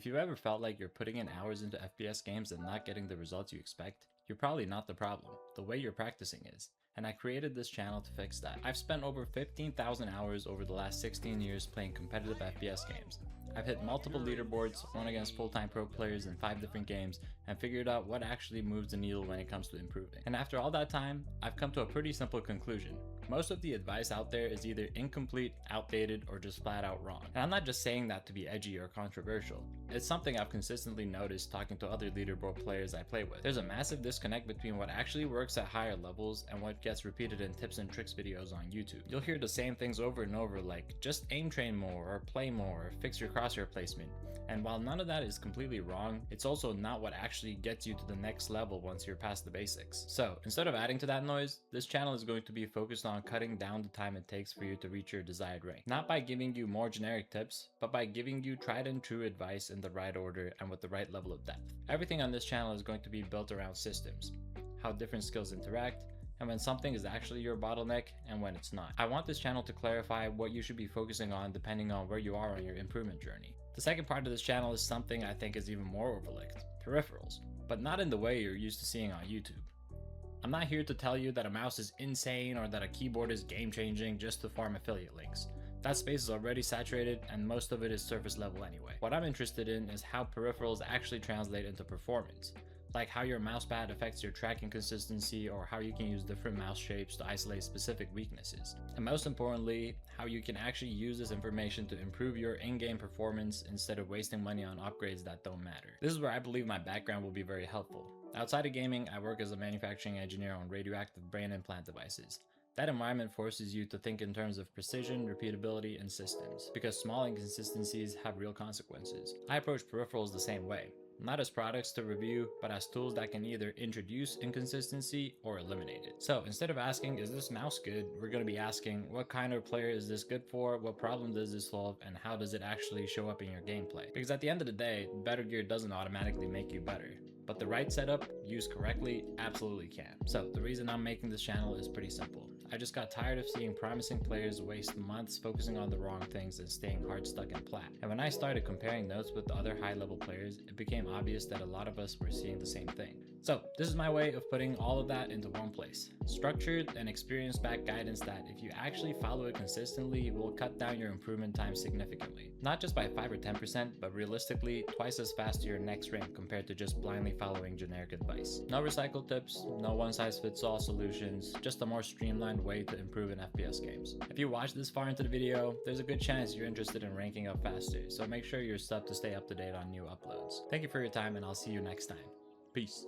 you've ever felt like you're putting in hours into FPS games and not getting the results you expect, you're probably not the problem. The way you're practicing is. And I created this channel to fix that. I've spent over 15,000 hours over the last 16 years playing competitive FPS games. I've hit multiple leaderboards, won against full-time pro players in 5 different games, and figured out what actually moves the needle when it comes to improving. And after all that time, I've come to a pretty simple conclusion. Most of the advice out there is either incomplete, outdated, or just flat out wrong. And I'm not just saying that to be edgy or controversial. It's something I've consistently noticed talking to other leaderboard players I play with. There's a massive disconnect between what actually works at higher levels and what gets repeated in tips and tricks videos on YouTube. You'll hear the same things over and over like, just aim train more, or play more, or fix your crosshair placement. And while none of that is completely wrong, it's also not what actually gets you to the next level once you're past the basics. So instead of adding to that noise, this channel is going to be focused on cutting down the time it takes for you to reach your desired rank. Not by giving you more generic tips, but by giving you tried and true advice in the right order and with the right level of depth. Everything on this channel is going to be built around systems, how different skills interact, and when something is actually your bottleneck and when it's not. I want this channel to clarify what you should be focusing on depending on where you are on your improvement journey. The second part of this channel is something I think is even more overlooked: peripherals, but not in the way you're used to seeing on YouTube. I'm not here to tell you that a mouse is insane or that a keyboard is game-changing just to farm affiliate links. That space is already saturated and most of it is surface level anyway. What I'm interested in is how peripherals actually translate into performance. Like how your mousepad affects your tracking consistency, or how you can use different mouse shapes to isolate specific weaknesses. And most importantly, how you can actually use this information to improve your in-game performance instead of wasting money on upgrades that don't matter. This is where I believe my background will be very helpful. Outside of gaming, I work as a manufacturing engineer on radioactive brain implant devices. That environment forces you to think in terms of precision, repeatability, and systems, because small inconsistencies have real consequences. I approach peripherals the same way. Not as products to review, but as tools that can either introduce inconsistency or eliminate it. So instead of asking, is this mouse good? We're going to be asking, what kind of player is this good for? What problem does this solve? And how does it actually show up in your gameplay? Because at the end of the day, better gear doesn't automatically make you better. But the right setup, used correctly, absolutely can. So the reason I'm making this channel is pretty simple. I just got tired of seeing promising players waste months focusing on the wrong things and staying hard stuck in plat. And when I started comparing notes with the other high level players, it became obvious that a lot of us were seeing the same thing. So this is my way of putting all of that into one place. Structured and experience-backed guidance that, if you actually follow it consistently, will cut down your improvement time significantly. Not just by 5 or 10%, but realistically twice as fast to your next rank compared to just blindly following generic advice. No recycled tips, no one-size-fits-all solutions, just a more streamlined way to improve in FPS games. If you watched this far into the video, there's a good chance you're interested in ranking up faster, so make sure you're subbed to stay up to date on new uploads. Thank you for your time, and I'll see you next time. Peace.